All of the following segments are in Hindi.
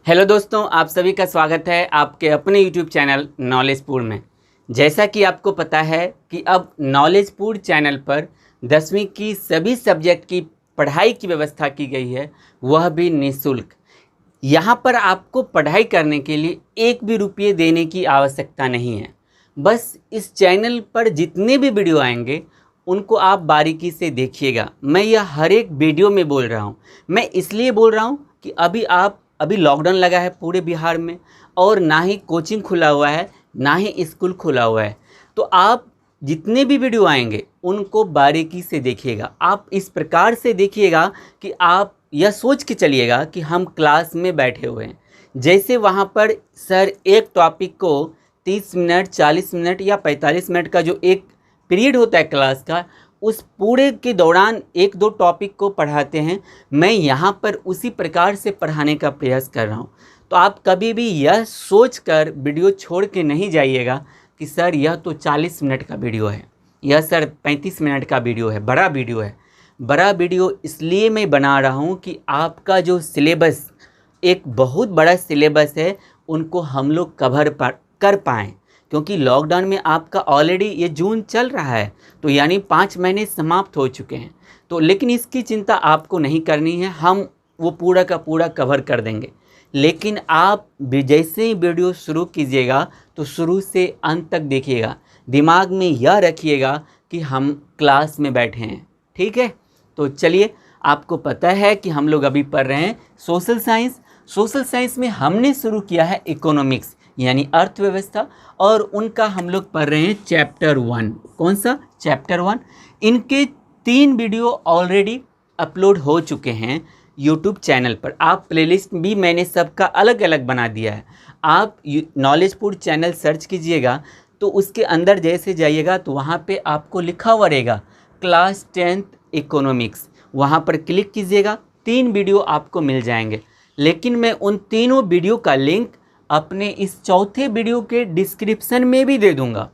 हेलो दोस्तों, आप सभी का स्वागत है आपके अपने YouTube चैनल नॉलेजपुर में। जैसा कि आपको पता है कि अब नॉलेजपुर चैनल पर 10वीं की सभी सब्जेक्ट की पढ़ाई की व्यवस्था की गई है, वह भी निःशुल्क। यहाँ पर आपको पढ़ाई करने के लिए एक भी रुपये देने की आवश्यकता नहीं है। बस इस चैनल पर जितने भी वीडियो आएंगे उनको आप बारीकी से देखिएगा। मैं यह हर एक वीडियो में बोल रहा हूँ। मैं इसलिए बोल रहा हूँ कि अभी लॉकडाउन लगा है पूरे बिहार में, और ना ही कोचिंग खुला हुआ है, ना ही स्कूल खुला हुआ है। तो आप जितने भी वीडियो आएंगे उनको बारीकी से देखिएगा। आप इस प्रकार से देखिएगा कि आप यह सोच के चलिएगा कि हम क्लास में बैठे हुए हैं। जैसे वहाँ पर सर एक टॉपिक को 30 मिनट, 40 मिनट या 45 मिनट का जो एक पीरियड होता है क्लास का, उस पूरे के दौरान एक दो टॉपिक को पढ़ाते हैं। मैं यहाँ पर उसी प्रकार से पढ़ाने का प्रयास कर रहा हूँ। तो आप कभी भी यह सोच कर वीडियो छोड़ के नहीं जाइएगा कि सर यह तो 40 मिनट का वीडियो है, यह सर 35 मिनट का वीडियो है, बड़ा वीडियो है। बड़ा वीडियो इसलिए मैं बना रहा हूँ कि आपका जो सिलेबस, एक बहुत बड़ा सिलेबस है, उनको हम लोग कवर कर पाएँ। क्योंकि लॉकडाउन में आपका ऑलरेडी ये जून चल रहा है, तो यानी 5 महीने समाप्त हो चुके हैं। तो लेकिन इसकी चिंता आपको नहीं करनी है, हम वो पूरा का पूरा कवर कर देंगे। लेकिन आप जैसे ही वीडियो शुरू कीजिएगा तो शुरू से अंत तक देखिएगा। दिमाग में यह रखिएगा कि हम क्लास में बैठे हैं, ठीक है। तो चलिए, आपको पता है कि हम लोग अभी पढ़ रहे हैं सोशल साइंस। सोशल साइंस में हमने शुरू किया है इकोनॉमिक्स यानी अर्थव्यवस्था, और उनका हम लोग पढ़ रहे हैं चैप्टर 1। कौन सा? चैप्टर 1। इनके 3 वीडियो ऑलरेडी अपलोड हो चुके हैं यूट्यूब चैनल पर। आप प्लेलिस्ट भी मैंने सबका अलग अलग बना दिया है। आप नॉलेजपुर चैनल सर्च कीजिएगा तो उसके अंदर जैसे जाइएगा तो वहाँ पे आपको लिखा हुआ रहेगा क्लास 10th इकोनॉमिक्स। वहाँ पर क्लिक कीजिएगा, 3 वीडियो आपको मिल जाएंगे। लेकिन मैं उन तीनों वीडियो का लिंक अपने इस चौथे वीडियो के डिस्क्रिप्शन में भी दे दूंगा।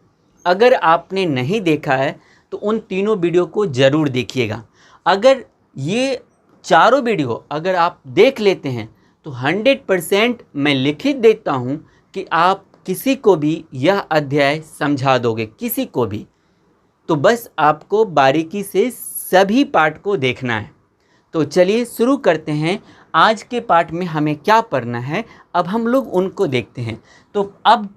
अगर आपने नहीं देखा है तो उन तीनों वीडियो को ज़रूर देखिएगा। अगर ये चारों वीडियो अगर आप देख लेते हैं तो 100% मैं लिखित देता हूँ कि आप किसी को भी यह अध्याय समझा दोगे, किसी को भी। तो बस आपको बारीकी से सभी पार्ट को देखना है। तो चलिए शुरू करते हैं। आज के पार्ट में हमें क्या पढ़ना है, अब हम लोग उनको देखते हैं। तो अब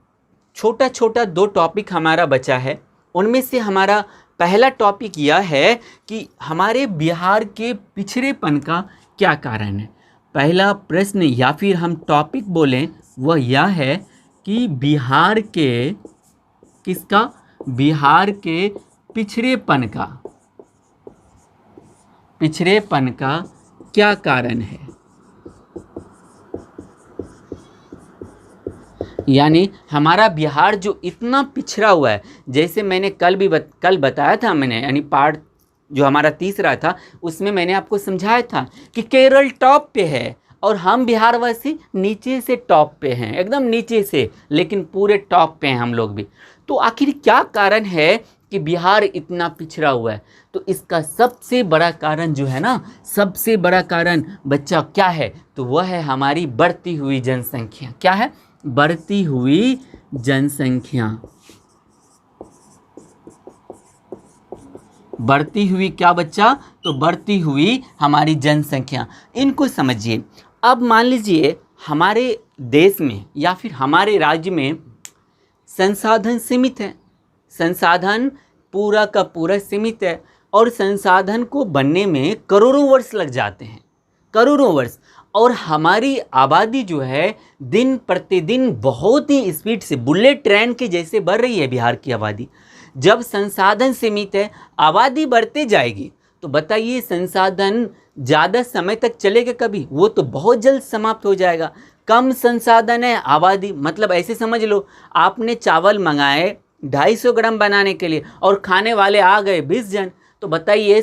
छोटा छोटा 2 टॉपिक हमारा बचा है। उनमें से हमारा पहला टॉपिक यह है कि हमारे बिहार के पिछड़ेपन का क्या कारण है। पहला प्रश्न या फिर हम टॉपिक बोलें वह यह है कि बिहार के पिछड़ेपन का क्या कारण है। यानी हमारा बिहार जो इतना पिछड़ा हुआ है, जैसे मैंने कल बताया था मैंने, यानी पार्ट जो हमारा तीसरा था उसमें मैंने आपको समझाया था कि केरल टॉप पे है और हम बिहारवासी नीचे से टॉप पे हैं, एकदम नीचे से, लेकिन पूरे टॉप पे हैं हम लोग भी। तो आखिर क्या कारण है कि बिहार इतना पिछड़ा हुआ है? तो इसका सबसे बड़ा कारण जो है ना, सबसे बड़ा कारण बच्चा क्या है? तो वह है हमारी बढ़ती हुई जनसंख्या। क्या है? बढ़ती हुई जनसंख्या। बढ़ती हुई क्या बच्चा? तो बढ़ती हुई हमारी जनसंख्या। इनको समझिए। अब मान लीजिए हमारे देश में या फिर हमारे राज्य में संसाधन सीमित है, संसाधन पूरा का पूरा सीमित है, और संसाधन को बनने में करोड़ों वर्ष लग जाते हैं, करोड़ों वर्ष। और हमारी आबादी जो है दिन प्रतिदिन बहुत ही स्पीड से बुलेट ट्रेन के जैसे बढ़ रही है बिहार की आबादी। जब संसाधन सीमित है, आबादी बढ़ते जाएगी, तो बताइए संसाधन ज़्यादा समय तक चलेगा कभी? वो तो बहुत जल्द समाप्त हो जाएगा। कम संसाधन है, आबादी, मतलब ऐसे समझ लो आपने चावल मंगाए 250 ग्राम बनाने के लिए और खाने वाले आ गए 20 जन, तो बताइए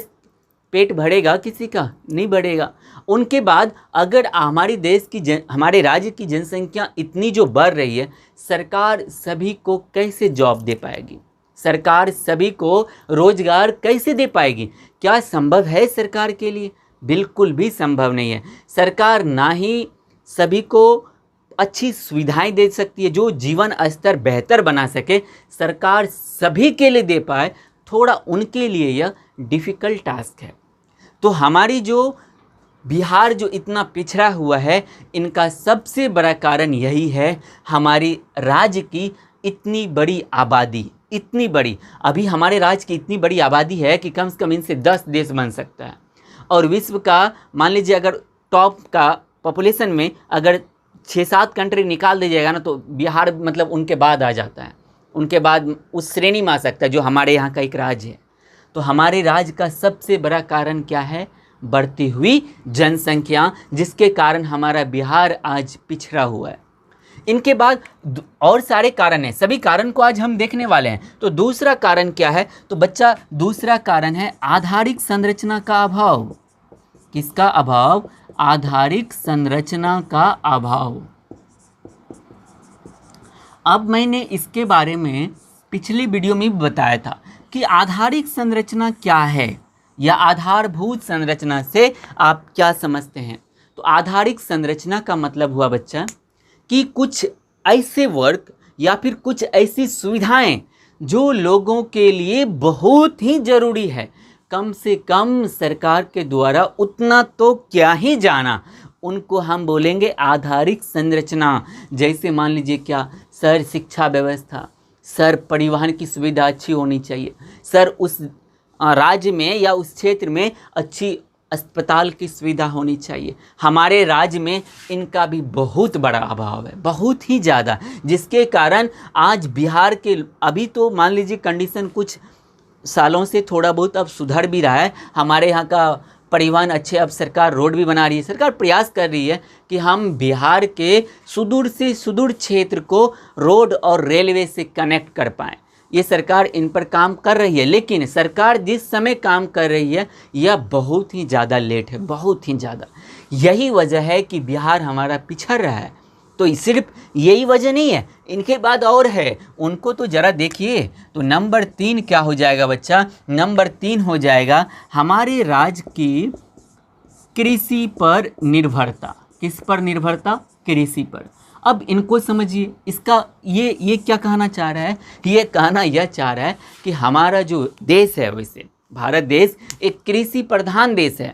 पेट भरेगा किसी का? नहीं बढ़ेगा। उनके बाद अगर हमारे राज्य की जनसंख्या इतनी जो बढ़ रही है, सरकार सभी को कैसे जॉब दे पाएगी? सरकार सभी को रोजगार कैसे दे पाएगी? क्या संभव है सरकार के लिए? बिल्कुल भी संभव नहीं है। सरकार ना ही सभी को अच्छी सुविधाएं दे सकती है, जो जीवन स्तर बेहतर बना सके, सरकार सभी के लिए दे पाए, थोड़ा उनके लिए यह डिफ़िकल्ट टास्क है। तो हमारी जो बिहार जो इतना पिछड़ा हुआ है, इनका सबसे बड़ा कारण यही है, हमारी राज्य की इतनी बड़ी आबादी, इतनी बड़ी, अभी हमारे राज्य की इतनी बड़ी आबादी है कि कम से कम इनसे 10 देश बन सकता है। और विश्व का मान लीजिए अगर टॉप का पॉपुलेशन में अगर 6-7 कंट्री निकाल दीजिएगा ना, तो बिहार मतलब उनके बाद आ जाता है, उनके बाद उस श्रेणी में आ सकता है जो हमारे यहाँ का एक राज्य है। तो हमारे राज्य का सबसे बड़ा कारण क्या है? बढ़ती हुई जनसंख्या, जिसके कारण हमारा बिहार आज पिछड़ा हुआ है। इनके बाद और सारे कारण हैं, सभी कारण को आज हम देखने वाले हैं। तो दूसरा कारण क्या है? तो बच्चा दूसरा कारण है आधारिक संरचना का अभाव। किसका अभाव? आधारिक संरचना का अभाव। अब मैंने इसके बारे में पिछली वीडियो में भी बताया था कि आधारिक संरचना क्या है, या आधारभूत संरचना से आप क्या समझते हैं। तो आधारिक संरचना का मतलब हुआ बच्चा कि कुछ ऐसे वर्क या फिर कुछ ऐसी सुविधाएं जो लोगों के लिए बहुत ही ज़रूरी है, कम से कम सरकार के द्वारा उतना तो क्या ही जाना, उनको हम बोलेंगे आधारिक संरचना। जैसे मान लीजिए क्या सर, शिक्षा व्यवस्था, सर परिवहन की सुविधा अच्छी होनी चाहिए, सर उस राज्य में या उस क्षेत्र में अच्छी अस्पताल की सुविधा होनी चाहिए। हमारे राज्य में इनका भी बहुत बड़ा अभाव है, बहुत ही ज़्यादा, जिसके कारण आज बिहार के, अभी तो मान लीजिए कंडीशन कुछ सालों से थोड़ा बहुत अब सुधर भी रहा है, हमारे यहाँ का परिवहन अच्छे, अब सरकार रोड भी बना रही है, सरकार प्रयास कर रही है कि हम बिहार के सुदूर से सुदूर क्षेत्र को रोड और रेलवे से कनेक्ट कर पाएँ। ये सरकार इन पर काम कर रही है, लेकिन सरकार जिस समय काम कर रही है यह बहुत ही ज़्यादा लेट है, बहुत ही ज़्यादा। यही वजह है कि बिहार हमारा पिछड़ रहा है। तो सिर्फ यही वजह नहीं है, इनके बाद और है, उनको तो ज़रा देखिए। तो नंबर 3 क्या हो जाएगा बच्चा? नंबर 3 हो जाएगा हमारे राज्य की कृषि पर निर्भरता। किस पर निर्भरता? कृषि पर। अब इनको समझिए, इसका ये क्या कहना चाह रहा है? ये कहना यह चाह रहा है कि हमारा जो देश है, वैसे भारत देश एक कृषि प्रधान देश है,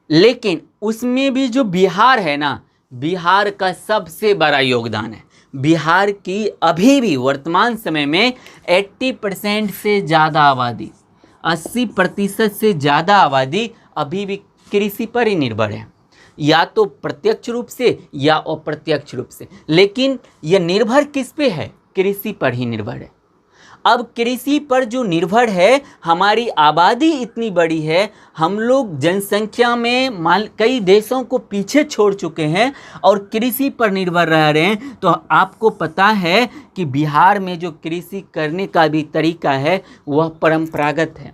लेकिन उसमें भी जो बिहार है ना, बिहार का सबसे बड़ा योगदान है। बिहार की अभी भी वर्तमान समय में 80% से ज़्यादा आबादी, 80% से ज़्यादा आबादी अभी भी कृषि पर ही निर्भर है, या तो प्रत्यक्ष रूप से या अप्रत्यक्ष रूप से। लेकिन यह निर्भर किस पे है? कृषि पर ही निर्भर है। अब कृषि पर जो निर्भर है, हमारी आबादी इतनी बड़ी है, हम लोग जनसंख्या में कई देशों को पीछे छोड़ चुके हैं और कृषि पर निर्भर रह रहे हैं। तो आपको पता है कि बिहार में जो कृषि करने का भी तरीका है वह परंपरागत है,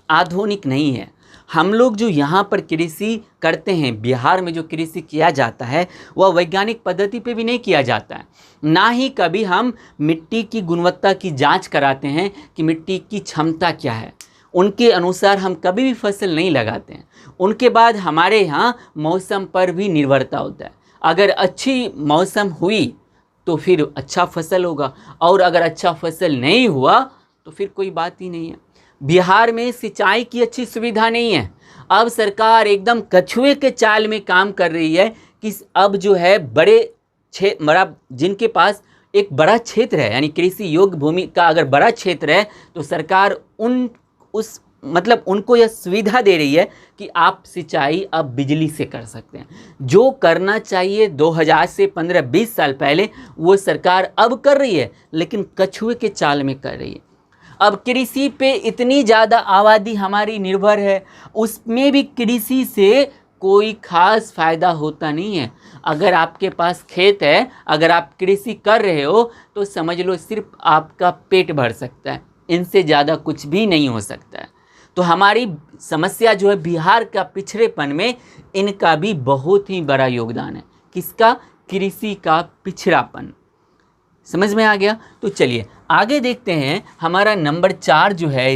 आधुनिक नहीं है। हम लोग जो यहाँ पर कृषि करते हैं, बिहार में जो कृषि किया जाता है वह वैज्ञानिक पद्धति पे भी नहीं किया जाता है। ना ही कभी हम मिट्टी की गुणवत्ता की जांच कराते हैं कि मिट्टी की क्षमता क्या है, उनके अनुसार हम कभी भी फसल नहीं लगाते हैं। उनके बाद हमारे यहाँ मौसम पर भी निर्भरता होता है। अगर अच्छी मौसम हुई तो फिर अच्छा फसल होगा, और अगर अच्छा फसल नहीं हुआ तो फिर कोई बात ही नहीं है। बिहार में सिंचाई की अच्छी सुविधा नहीं है। अब सरकार एकदम कछुए के चाल में काम कर रही है कि अब जो है जिनके पास एक बड़ा क्षेत्र है, यानी कृषि योग्य भूमि का अगर बड़ा क्षेत्र है, तो सरकार उनको यह सुविधा दे रही है कि आप सिंचाई अब बिजली से कर सकते हैं। जो करना चाहिए 2000 से 15-20 साल पहले, वो सरकार अब कर रही है, लेकिन कछुए के चाल में कर रही है। अब कृषि पे इतनी ज़्यादा आबादी हमारी निर्भर है, उसमें भी कृषि से कोई खास फ़ायदा होता नहीं है। अगर आपके पास खेत है, अगर आप कृषि कर रहे हो, तो समझ लो सिर्फ आपका पेट भर सकता है, इनसे ज़्यादा कुछ भी नहीं हो सकता है। तो हमारी समस्या जो है बिहार का पिछड़ेपन में, इनका भी बहुत ही बड़ा योगदान है। किसका? कृषि का पिछड़ापन। समझ में आ गया? तो चलिए आगे देखते हैं। हमारा नंबर 4 जो है,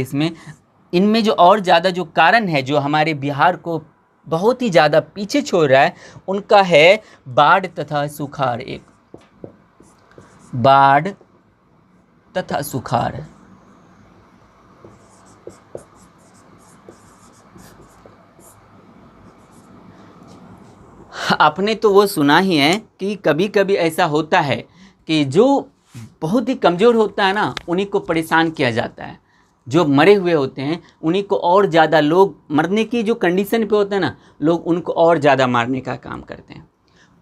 इनमें जो और ज़्यादा जो कारण है जो हमारे बिहार को बहुत ही ज़्यादा पीछे छोड़ रहा है, उनका है बाढ़ तथा सुखाड़। एक बाढ़ तथा सुखाड़। आपने तो वो सुना ही है कि कभी कभी ऐसा होता है कि जो बहुत ही कमज़ोर होता है ना, उन्हीं को परेशान किया जाता है। जो मरे हुए होते हैं उन्हीं को और ज़्यादा, लोग मरने की जो कंडीशन पे होते हैं ना, लोग उनको और ज़्यादा मारने का काम करते हैं।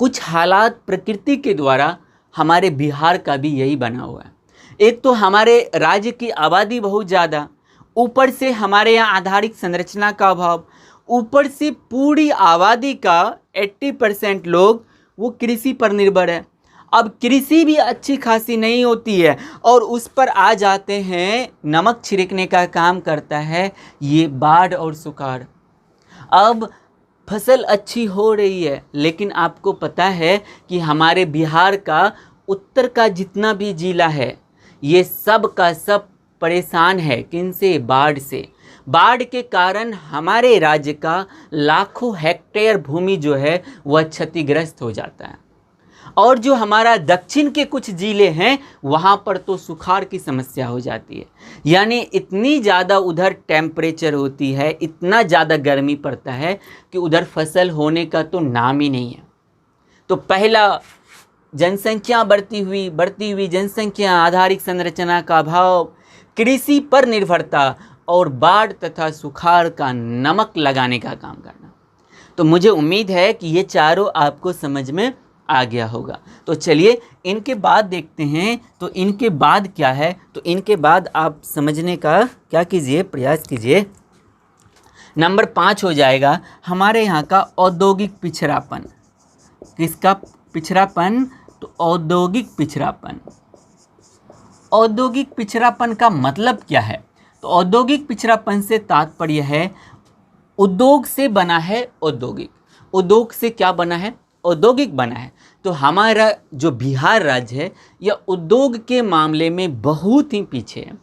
कुछ हालात प्रकृति के द्वारा हमारे बिहार का भी यही बना हुआ है। एक तो हमारे राज्य की आबादी बहुत ज़्यादा, ऊपर से हमारे यहाँ आधारिक संरचना का अभाव, ऊपर से पूरी आबादी का 80% लोग वो कृषि पर निर्भर है। अब कृषि भी अच्छी खासी नहीं होती है और उस पर आ जाते हैं, नमक छिड़कने का काम करता है ये बाढ़ और सुखाड़। अब फसल अच्छी हो रही है, लेकिन आपको पता है कि हमारे बिहार का उत्तर का जितना भी जिला है, ये सब का सब परेशान है। किनसे? बाढ़ से। बाढ़ के कारण हमारे राज्य का लाखों हेक्टेयर भूमि जो है वह क्षतिग्रस्त हो जाता है। और जो हमारा दक्षिण के कुछ जिले हैं वहाँ पर तो सुखाड़ की समस्या हो जाती है। यानी इतनी ज़्यादा उधर टेम्परेचर होती है, इतना ज़्यादा गर्मी पड़ता है कि उधर फसल होने का तो नाम ही नहीं है। तो पहला, जनसंख्या बढ़ती हुई जनसंख्या, आधारिक संरचना का अभाव, कृषि पर निर्भरता और बाढ़ तथा सुखाड़ का नमक लगाने का काम करना। तो मुझे उम्मीद है कि ये चारों आपको समझ में आ गया होगा। तो चलिए इनके बाद देखते हैं। तो इनके बाद क्या है, तो इनके बाद आप समझने का क्या कीजिए, प्रयास कीजिए। नंबर 5 हो जाएगा हमारे यहाँ का औद्योगिक पिछड़ापन। किसका पिछड़ापन? तो औद्योगिक पिछड़ापन। औद्योगिक पिछड़ापन का मतलब क्या है? तो औद्योगिक पिछड़ापन से तात्पर्य है उद्योग से बना है औद्योगिक। उद्योग से क्या बना है? औद्योगिक बना है। तो हमारा जो बिहार राज्य है यह उद्योग के मामले में बहुत ही पीछे है।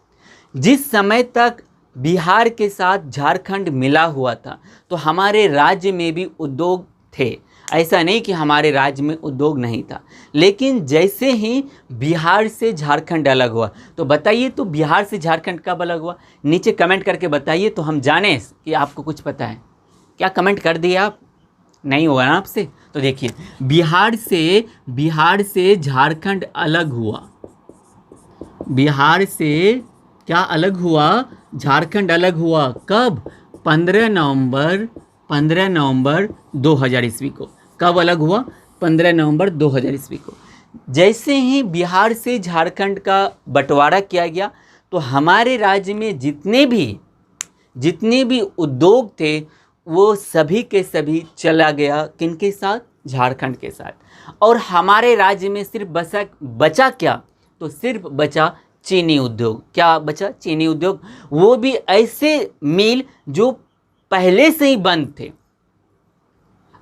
जिस समय तक बिहार के साथ झारखंड मिला हुआ था तो हमारे राज्य में भी उद्योग थे। ऐसा नहीं कि हमारे राज्य में उद्योग नहीं था, लेकिन जैसे ही बिहार से झारखंड अलग हुआ, तो बताइए तो बिहार से झारखंड कब अलग हुआ? नीचे कमेंट करके बताइए तो हम जाने कि आपको कुछ पता है। क्या कमेंट कर दिए आप? नहीं हुआ ना आपसे? तो देखिए, बिहार से झारखंड अलग हुआ। बिहार से क्या अलग हुआ? झारखंड अलग हुआ। कब? 15 नवंबर 2000 ईस्वी को। कब अलग हुआ? 15 नवंबर 2000 ईस्वी को। जैसे ही बिहार से झारखंड का बंटवारा किया गया तो हमारे राज्य में जितने भी उद्योग थे वो सभी के सभी चला गया। किनके साथ? झारखंड के साथ। और हमारे राज्य में सिर्फ बचा क्या? तो सिर्फ बचा चीनी उद्योग। क्या बचा? चीनी उद्योग। वो भी ऐसे मिल जो पहले से ही बंद थे।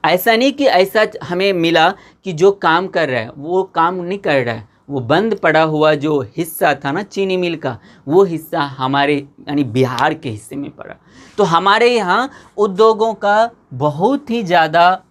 ऐसा नहीं कि ऐसा हमें मिला कि जो काम कर रहा है वो काम नहीं कर रहा है, वो बंद पड़ा हुआ जो हिस्सा था ना चीनी मिल का, वो हिस्सा हमारे यानी बिहार के हिस्से में पड़ा। तो हमारे यहाँ उद्योगों का बहुत ही ज़्यादा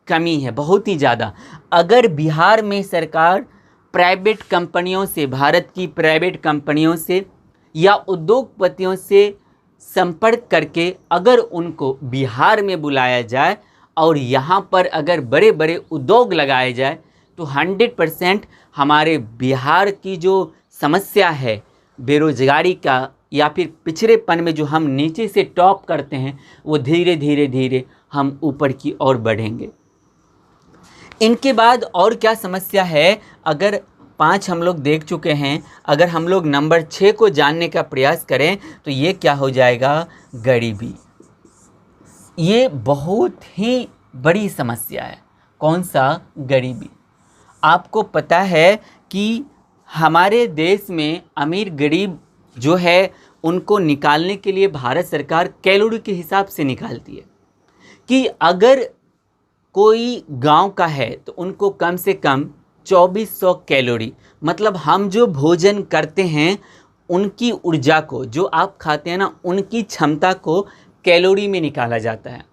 कमी है, बहुत ही ज़्यादा। अगर बिहार में सरकार प्राइवेट कंपनियों से, भारत की प्राइवेट कंपनियों से या उद्योगपतियों से संपर्क करके अगर उनको बिहार में बुलाया जाए और यहाँ पर अगर बड़े बड़े उद्योग लगाए जाए तो 100% हमारे बिहार की जो समस्या है बेरोजगारी का या फिर पिछड़ेपन में जो हम नीचे से टॉप करते हैं वो धीरे धीरे हम ऊपर की ओर बढ़ेंगे। इनके बाद और क्या समस्या है? अगर 5 हम लोग देख चुके हैं, अगर हम लोग नंबर 6 को जानने का प्रयास करें तो ये क्या हो जाएगा? गरीबी। ये बहुत ही बड़ी समस्या है। कौन सा? गरीबी। आपको पता है कि हमारे देश में अमीर गरीब जो है उनको निकालने के लिए भारत सरकार कैलोरी के हिसाब से निकालती है कि अगर कोई गांव का है तो उनको कम से कम 2400 कैलोरी, मतलब हम जो भोजन करते हैं उनकी ऊर्जा को, जो आप खाते हैं ना, उनकी क्षमता को कैलोरी में निकाला जाता है।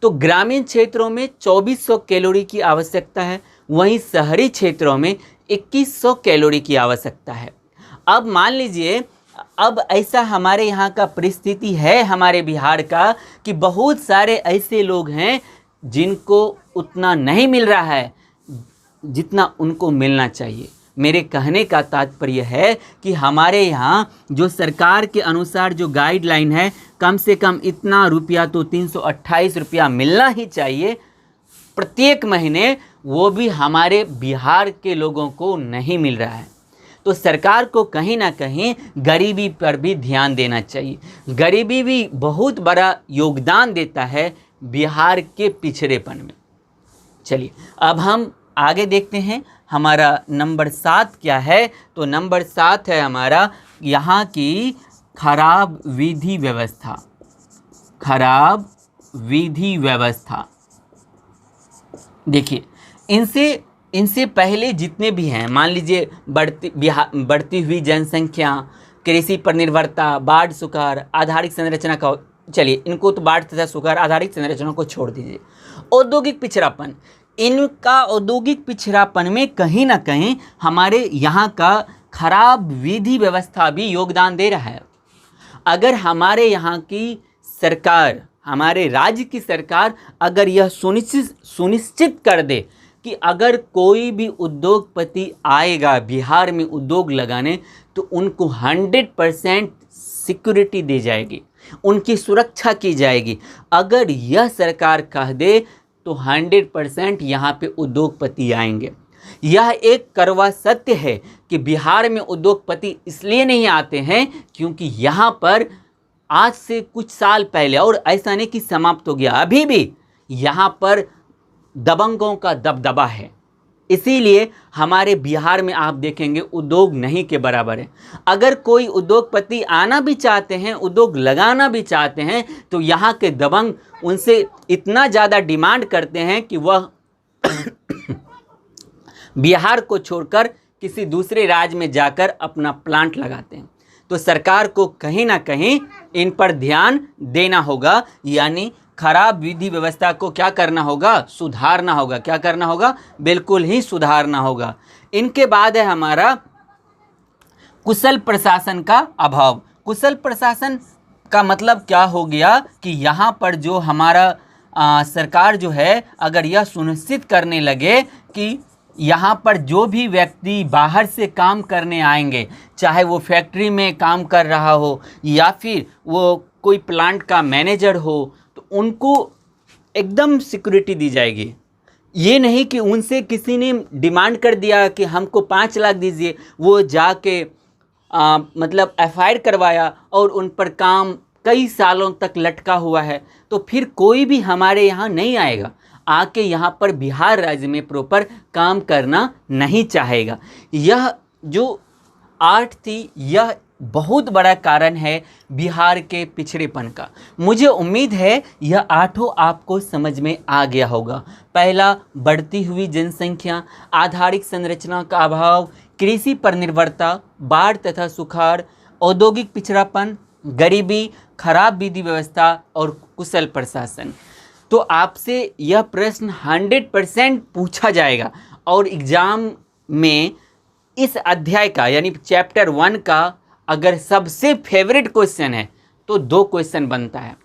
तो ग्रामीण क्षेत्रों में 2400 कैलोरी की आवश्यकता है, वहीं शहरी क्षेत्रों में 2100 कैलोरी की आवश्यकता है। अब मान लीजिए, अब ऐसा हमारे यहाँ का परिस्थिति है हमारे बिहार का कि बहुत सारे ऐसे लोग हैं जिनको उतना नहीं मिल रहा है जितना उनको मिलना चाहिए। मेरे कहने का तात्पर्य है कि हमारे यहाँ जो सरकार के अनुसार जो गाइडलाइन है, कम से कम इतना रुपया तो 328 रुपया मिलना ही चाहिए प्रत्येक महीने, वो भी हमारे बिहार के लोगों को नहीं मिल रहा है। तो सरकार को कहीं ना कहीं गरीबी पर भी ध्यान देना चाहिए। गरीबी भी बहुत बड़ा योगदान देता है बिहार के पिछड़ेपन में। चलिए अब हम आगे देखते हैं हमारा नंबर 7 क्या है। तो नंबर 7 है हमारा यहाँ की खराब विधि व्यवस्था। खराब विधि व्यवस्था, देखिए इनसे पहले जितने भी हैं, मान लीजिए बढ़ती हुई जनसंख्या, कृषि पर निर्भरता, बाढ़ सुखाड़, आधारिक संरचना का, चलिए इनको तो बाढ़ तथा सुखाड़ आधारित संरचना को छोड़ दीजिए। औद्योगिक पिछड़ापन, इनका औद्योगिक पिछड़ापन में कहीं ना कहीं हमारे यहाँ का खराब विधि व्यवस्था भी योगदान दे रहा है। अगर हमारे यहाँ की सरकार, हमारे राज्य की सरकार अगर यह सुनिश्चित कर दे कि अगर कोई भी उद्योगपति आएगा बिहार में उद्योग लगाने, तो उनको 100% सिक्योरिटी दी जाएगी, उनकी सुरक्षा की जाएगी। अगर यह सरकार कह दे तो 100% यहाँ पे उद्योगपति आएंगे। यह एक कड़वा सत्य है कि बिहार में उद्योगपति इसलिए नहीं आते हैं क्योंकि यहाँ पर आज से कुछ साल पहले, और ऐसा नहीं कि समाप्त हो गया, अभी भी यहाँ पर दबंगों का दबदबा है। इसीलिए हमारे बिहार में आप देखेंगे उद्योग नहीं के बराबर है। अगर कोई उद्योगपति आना भी चाहते हैं, उद्योग लगाना भी चाहते हैं, तो यहाँ के दबंग उनसे इतना ज़्यादा डिमांड करते हैं कि वह बिहार को छोड़कर किसी दूसरे राज्य में जाकर अपना प्लांट लगाते हैं। तो सरकार को कहीं ना कहीं इन पर ध्यान देना होगा, यानी खराब विधि व्यवस्था को क्या करना होगा, सुधारना होगा। क्या करना होगा, बिल्कुल ही सुधारना होगा। इनके बाद है हमारा कुशल प्रशासन का अभाव। कुशल प्रशासन का मतलब क्या हो गया कि यहाँ पर जो हमारा सरकार जो है, अगर यह सुनिश्चित करने लगे कि यहाँ पर जो भी व्यक्ति बाहर से काम करने आएंगे, चाहे वो फैक्ट्री में काम कर रहा हो या फिर वो कोई प्लांट का मैनेजर हो, तो उनको एकदम सिक्योरिटी दी जाएगी। ये नहीं कि उनसे किसी ने डिमांड कर दिया कि हमको 5 लाख दीजिए, वो जाके मतलब FIR करवाया और उन पर काम कई सालों तक लटका हुआ है, तो फिर कोई भी हमारे यहाँ नहीं आएगा, आके यहाँ पर बिहार राज्य में प्रॉपर काम करना नहीं चाहेगा। यह जो 8 थी, यह बहुत बड़ा कारण है बिहार के पिछड़ेपन का। मुझे उम्मीद है यह 8 आपको समझ में आ गया होगा। पहला, बढ़ती हुई जनसंख्या, आधारिक संरचना का अभाव, कृषि पर निर्भरता, बाढ़ तथा सुखाड़, औद्योगिक पिछड़ापन, गरीबी, खराब विधि व्यवस्था और कुशल प्रशासन। तो आपसे यह प्रश्न 100% पूछा जाएगा और एग्जाम में इस अध्याय का यानी चैप्टर 1 का अगर सबसे फेवरेट क्वेश्चन है तो 2 क्वेश्चन बनता है।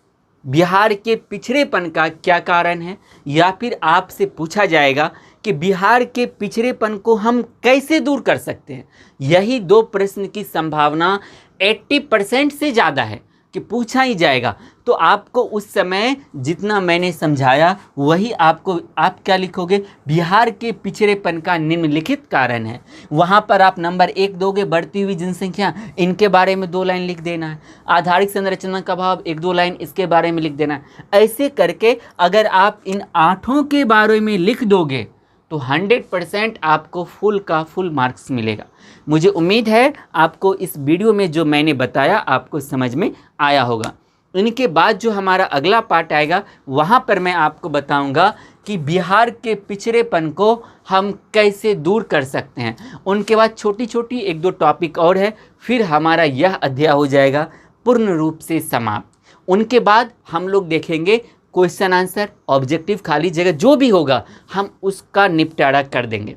बिहार के पिछड़ेपन का क्या कारण है, या फिर आपसे पूछा जाएगा कि बिहार के पिछड़ेपन को हम कैसे दूर कर सकते हैं। यही 2 प्रश्न की संभावना 80% से ज़्यादा है कि पूछा ही जाएगा। तो आपको उस समय जितना मैंने समझाया वही आपको, आप क्या लिखोगे, बिहार के पिछड़ेपन का निम्नलिखित कारण है। वहाँ पर आप नंबर 1 दोगे, बढ़ती हुई जनसंख्या, इनके बारे में 2 लाइन लिख देना है। आधारिक संरचना का अभाव, 1-2 लाइन इसके बारे में लिख देना है। ऐसे करके अगर आप इन 8 के बारे में लिख दोगे तो 100% आपको फुल का फुल मार्क्स मिलेगा। मुझे उम्मीद है आपको इस वीडियो में जो मैंने बताया आपको समझ में आया होगा। इनके बाद जो हमारा अगला पार्ट आएगा वहाँ पर मैं आपको बताऊंगा कि बिहार के पिछड़ेपन को हम कैसे दूर कर सकते हैं। उनके बाद छोटी छोटी 1-2 टॉपिक और है, फिर हमारा यह अध्याय हो जाएगा पूर्ण रूप से समाप्त। उनके बाद हम लोग देखेंगे क्वेश्चन आंसर, ऑब्जेक्टिव, खाली जगह जो भी होगा हम उसका निपटारा कर देंगे।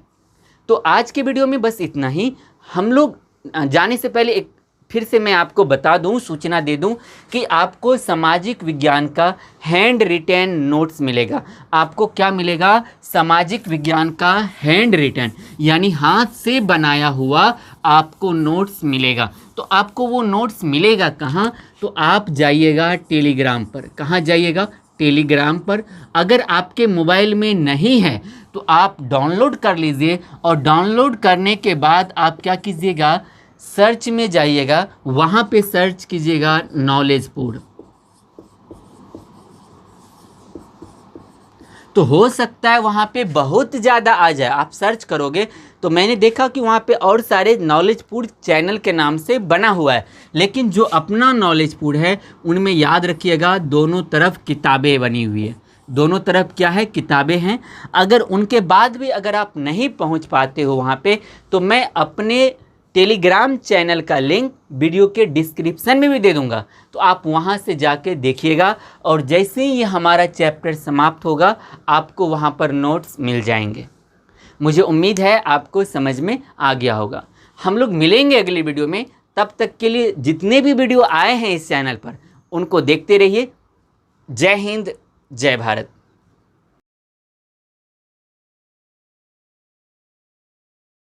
तो आज के वीडियो में बस इतना ही। हम लोग जाने से पहले एक फिर से मैं आपको बता दूं, सूचना दे दूं कि आपको सामाजिक विज्ञान का हैंड रिटेन नोट्स मिलेगा। आपको क्या मिलेगा? सामाजिक विज्ञान का हैंड रिटेन यानी हाथ से बनाया हुआ आपको नोट्स मिलेगा। तो आपको वो नोट्स मिलेगा कहाँ? तो आप जाइएगा टेलीग्राम पर। कहाँ जाइएगा? टेलीग्राम पर। अगर आपके मोबाइल में नहीं है तो आप डाउनलोड कर लीजिए, और डाउनलोड करने के बाद आप क्या कीजिएगा? सर्च में जाइएगा, वहाँ पे सर्च कीजिएगा नॉलेजपुर। तो हो सकता है वहाँ पे बहुत ज़्यादा आ जाए। आप सर्च करोगे तो मैंने देखा कि वहाँ पे और सारे नॉलेजपुर चैनल के नाम से बना हुआ है, लेकिन जो अपना नॉलेजपुर है उनमें याद रखिएगा दोनों तरफ किताबें बनी हुई है। दोनों तरफ क्या है? किताबें हैं। अगर उनके बाद भी अगर आप नहीं पहुँच पाते हो वहाँ पे, तो मैं अपने टेलीग्राम चैनल का लिंक वीडियो के डिस्क्रिप्शन में भी दे दूंगा, तो आप वहां से जाके देखिएगा, और जैसे ही ये हमारा चैप्टर समाप्त होगा आपको वहां पर नोट्स मिल जाएंगे। मुझे उम्मीद है आपको समझ में आ गया होगा। हम लोग मिलेंगे अगली वीडियो में। तब तक के लिए जितने भी वीडियो आए हैं इस चैनल पर उनको देखते रहिए। जय हिंद, जय भारत।